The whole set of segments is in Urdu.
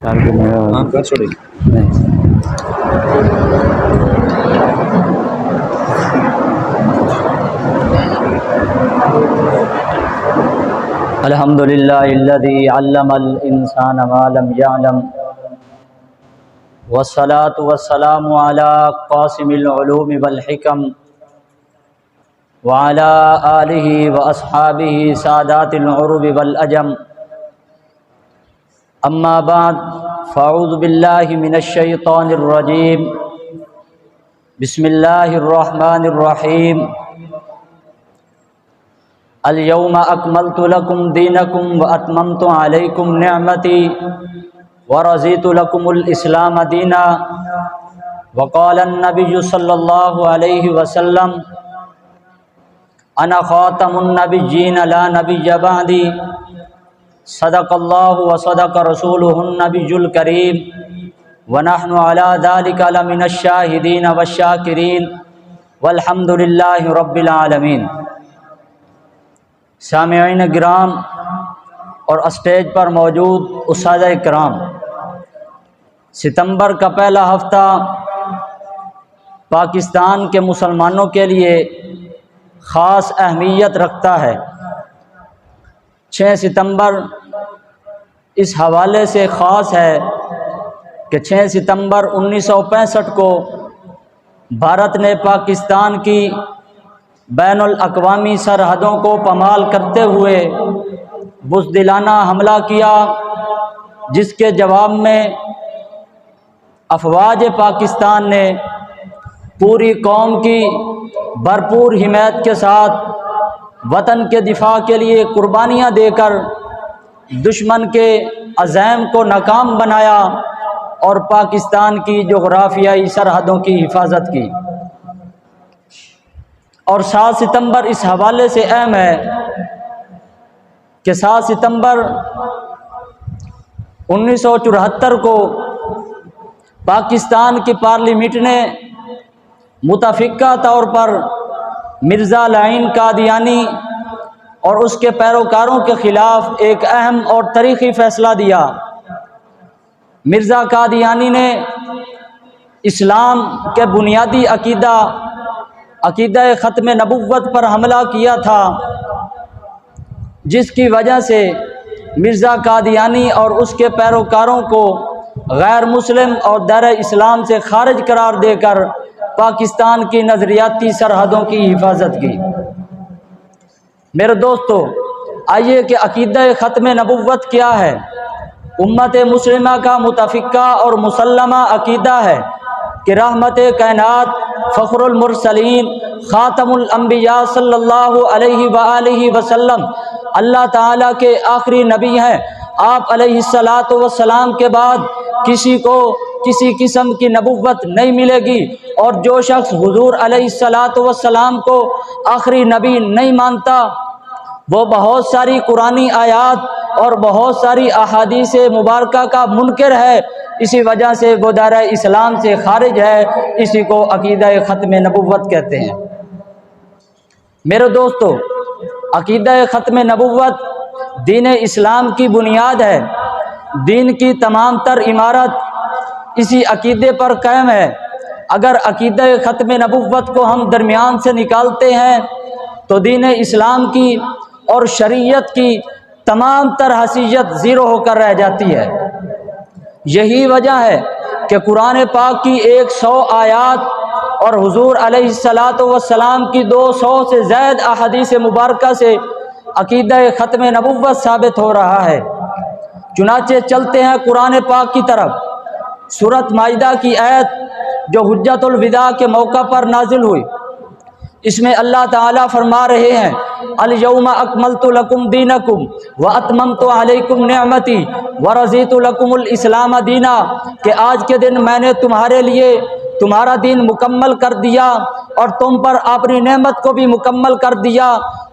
الحمد للہ الذی علم الانسان ما لم يعلم والصلاة والسلام علی قاسم العلوم والحکم وعلی آلہ واصحابہ سادات العرب والعجم اما بعد فاعوذ باللہ من الشیطان الرجیم بسم اللہ الرحمن الرحیم اليوم اکملت لکم دینکم واتممت علیکم نعمتی ورضیت لکم الاسلام دینا وقال النبی صلی اللہ علیہ وسلم انا خاتم النبیین لا نبی بعدی صدق اللہ وصدق رسولہ النبی الکریم ونحن علی ذلک لمن الشاہدین والشاکرین والحمد للہ رب العالمین۔ سامعین گرام اور اسٹیج پر موجود اساتذہ کرام، ستمبر کا پہلا ہفتہ پاکستان کے مسلمانوں کے لیے خاص اہمیت رکھتا ہے۔ 6 ستمبر اس حوالے سے خاص ہے کہ 6 ستمبر 1965 کو بھارت نے پاکستان کی بین الاقوامی سرحدوں کو پامال کرتے ہوئے بزدلانہ حملہ کیا، جس کے جواب میں افواج پاکستان نے پوری قوم کی بھرپور حمایت کے ساتھ وطن کے دفاع کے لیے قربانیاں دے کر دشمن کے عزائم کو ناکام بنایا اور پاکستان کی جغرافیائی سرحدوں کی حفاظت کی۔ اور 7 ستمبر اس حوالے سے اہم ہے کہ 7 ستمبر 1974 کو پاکستان کی پارلیمنٹ نے متفقہ طور پر مرزا لعین قادیانی اور اس کے پیروکاروں کے خلاف ایک اہم اور تاریخی فیصلہ دیا۔ مرزا قادیانی نے اسلام کے بنیادی عقیدہ ختم نبوت پر حملہ کیا تھا، جس کی وجہ سے مرزا قادیانی اور اس کے پیروکاروں کو غیر مسلم اور دائرہ اسلام سے خارج قرار دے کر پاکستان کی نظریاتی سرحدوں کی حفاظت کی۔ میرے دوستو، آئیے کہ عقیدہ ختم نبوت کیا ہے۔ امت مسلمہ کا متفقہ اور مسلمہ عقیدہ ہے کہ رحمت کائنات، فخر المرسلین، خاتم الانبیاء صلی اللہ علیہ وآلہ وسلم اللہ تعالیٰ کے آخری نبی ہیں۔ آپ علیہ السلام کے بعد کسی کو کسی قسم کی نبوت نہیں ملے گی، اور جو شخص حضور علیہ السلام کو آخری نبی نہیں مانتا وہ بہت ساری قرآنی آیات اور بہت ساری احادیث مبارکہ کا منکر ہے، اسی وجہ سے وہ دائرہ اسلام سے خارج ہے۔ اسی کو عقیدہ ختم نبوت کہتے ہیں۔ میرے دوستو، عقیدہ ختم نبوت دین اسلام کی بنیاد ہے۔ دین کی تمام تر عمارت اسی عقیدے پر قائم ہے۔ اگر عقیدہ ختم نبوت کو ہم درمیان سے نکالتے ہیں تو دین اسلام کی اور شریعت کی تمام تر حیثیت زیرو ہو کر رہ جاتی ہے۔ یہی وجہ ہے کہ قرآن پاک کی 100 آیات اور حضور علیہ السلام کی 200 سے زائد احادیث مبارکہ سے عقیدہ ختم نبوت ثابت ہو رہا ہے۔ چنانچہ چلتے ہیں قرآن پاک کی طرف۔ سورۃ مائدہ کی آیت جو حجۃ الوداع کے موقع پر نازل ہوئی، اس میں اللہ تعالیٰ فرما رہے ہیں الیوم اکملت لکم دینکم واتممت علیکم نعمتی ورضیت لکم الاسلام دینا، کہ آج کے دن میں نے تمہارے لیے تمہارا دین مکمل کر دیا اور تم پر اپنی نعمت کو بھی مکمل کر دیا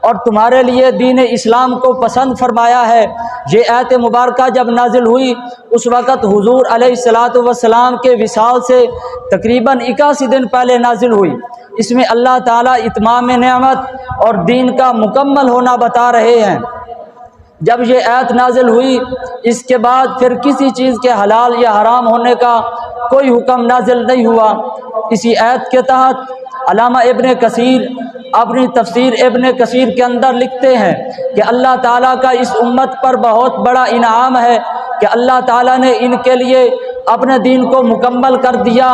اور تمہارے لیے دین اسلام کو پسند فرمایا ہے۔ یہ آیت مبارکہ جب نازل ہوئی اس وقت حضور علیہ السلام کے وصال سے تقریباً 81 دن پہلے نازل ہوئی۔ اس میں اللہ تعالیٰ اتمام نعمت اور دین کا مکمل ہونا بتا رہے ہیں۔ جب یہ آیت نازل ہوئی اس کے بعد پھر کسی چیز کے حلال یا حرام ہونے کا کوئی حکم نازل نہیں ہوا۔ اسی آیت کے تحت علامہ ابن کثیر اپنی تفسیر ابن کثیر کے اندر لکھتے ہیں کہ اللہ تعالیٰ کا اس امت پر بہت بڑا انعام ہے کہ اللہ تعالیٰ نے ان کے لیے اپنے دین کو مکمل کر دیا۔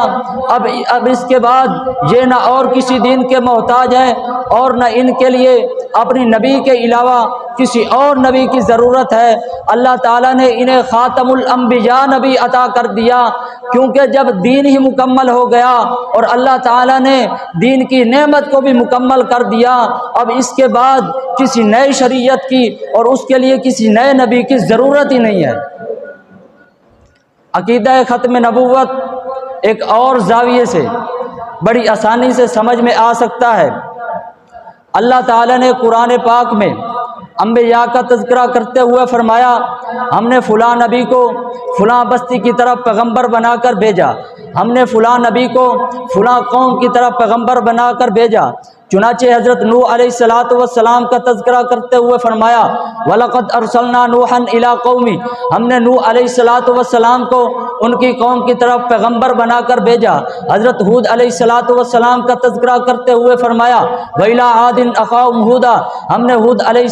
اب اس کے بعد یہ نہ اور کسی دین کے محتاج ہیں اور نہ ان کے لیے اپنی نبی کے علاوہ کسی اور نبی کی ضرورت ہے۔ اللہ تعالیٰ نے انہیں خاتم الانبیاء نبی عطا کر دیا، کیونکہ جب دین ہی مکمل ہو گیا اور اللہ تعالیٰ نے دین کی نعمت کو بھی مکمل کر دیا، اب اس کے بعد کسی نئے شریعت کی اور اس کے لیے کسی نئے نبی کی ضرورت ہی نہیں ہے۔ عقیدہ ختم نبوت ایک اور زاویے سے بڑی آسانی سے سمجھ میں آ سکتا ہے۔ اللہ تعالیٰ نے قرآن پاک میں انبیاء کا تذکرہ کرتے ہوئے فرمایا، ہم نے فلاں نبی کو فلاں بستی کی طرف پیغمبر بنا کر بھیجا، ہم نے فلاں نبی کو فلاں قوم کی طرف پیغمبر بنا کر بھیجا۔ چنانچہ حضرت نوح علیہ السلام کا تذکرہ کرتے ہوئے فرمایا، وَلَقَدْ أَرْسَلْنَا نُوحًا إِلَىٰ قَوْمِهِ، ہم نے نوح علیہ السلام کو ان کی قوم کی طرف پیغمبر بنا کر بھیجا۔ حضرت ہود علیہ السلام کا تذکرہ کرتے ہوئے فرمایا، وَإِلَىٰ عَادٍ أَخَاهُمْ هُودًا، ہم نے ہود علیہ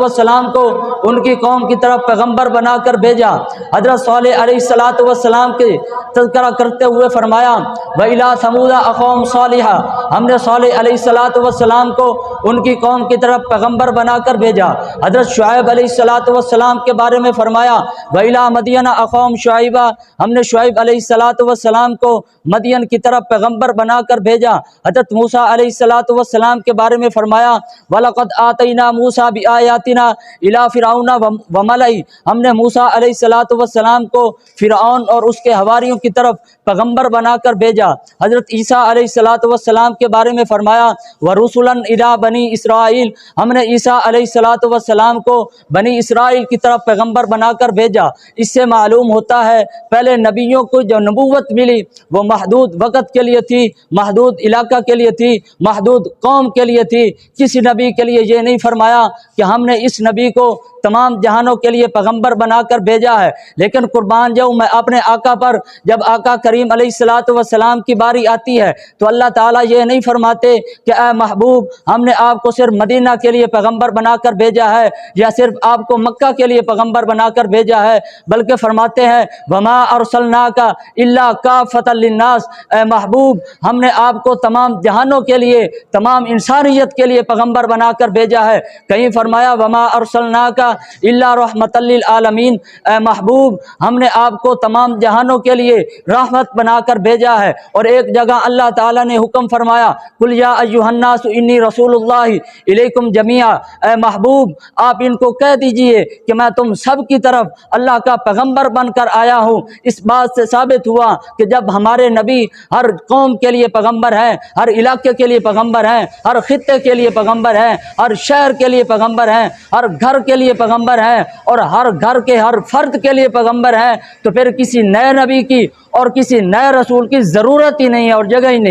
السلام کو ان کی قوم کی طرف پیغمبر بنا کر بھیجا۔ حضرت صالح علیہ السلام کے تذکرہ کرتے ہوئے فرمایا، وَإِلَىٰ ثَمُودَ أَخَاهُمْ صَالِحًا، ہم نے صالح علیہ السلام کو ان کی قوم کی طرف پیغمبر بنا کر بھیجا۔ حضرت شعیب علیہ السلام کے بارے میں فرمایا، وَإِلَىٰ مَدْيَنَ أَخَاهُمْ شُعَيْبًا، ہم نے شعیب علیہ السلام کو مدین کی طرف پیغمبر بنا کر بھیجا۔ حضرت موسیٰ علیہ السلام کے بارے میں فرمایا، وَلَقَدْ آتَيْنَا مُوسَىٰ بِآيَاتِنَا إِلَىٰ فِرْعَوْنَ وَمَلَئِهِ، ہم نے موسیٰ علیہ السلام کو فرعون اور اس کے حواریوں کی طرف پیغمبر بنا کر بھیجا۔ حضرت عیسیٰ علیہ السلام کے بارے میں فرمایا، وَرُسُلًا إِلَىٰ بَنِي إِسْرَائِيلَ، ہم نے عیسیٰ علیہ السلام کو بنی اسرائیل کی طرف پیغمبر بنا کر بھیجا۔ اس سے معلوم ہوتا ہے پہلے نبیوں کو جو نبوت ملی وہ محدود وقت کے لیے تھی، محدود علاقہ کے لیے تھی، محدود قوم کے لیے تھی۔ کسی نبی کے لیے یہ نہیں فرمایا کہ ہم نے اس نبی کو تمام جہانوں کے لیے پیغمبر بنا کر بھیجا ہے۔ لیکن قربان جاؤں میں اپنے آقا پر، جب آقا کریم علیہ السلام کی باری آتی ہے تو اللہ تعالیٰ یہ نہیں فرماتے کہ اے محبوب ہم نے آپ کو صرف مدینہ کے لیے پیغمبر بنا کر بھیجا ہے یا صرف آپ کو مکہ کے لیے پیغمبر بنا کر بھیجا ہے، بلکہ فرماتے ہیں وما ارسلناک الا کافۃ للناس، اے محبوب ہم نے آپ کو تمام جہانوں کے لیے، تمام انسانیت کے لیے پیغمبر بنا کر بھیجا ہے۔ کہیں فرمایا وما ارسلناک الا رحمۃ للعالمین، اے محبوب ہم نے آپ کو تمام جہانوں کے لیے رحمت بنا کر بھیجا ہے۔ اور ایک جگہ اللہ تعالیٰ نے حکم فرمایا، قل یا ایھا الناس انی رسول اللہ الیکم جمیعا، اے محبوب آپ ان کو کہہ دیجئے کہ میں تم سب کی طرف اللہ کا پیغمبر بن کر آیا ہوں۔ اس بات سے ثابت ہوا کہ جب ہمارے نبی ہر قوم کے لیے پیغمبر ہیں، ہر علاقے کے لیے پیغمبر ہیں، ہر خطے کے لیے پیغمبر ہیں، ہر شہر کے لیے پیغمبر ہیں، ہر گھر کے لیے پیغمبر ہیں اور ہر گھر کے ہر فرد کے لیے پیغمبر ہیں، تو پھر کسی نئے نبی کی اور کسی نئے رسول کی ضرورت ہی نہیں ہے اور جگہ ہی نہیں۔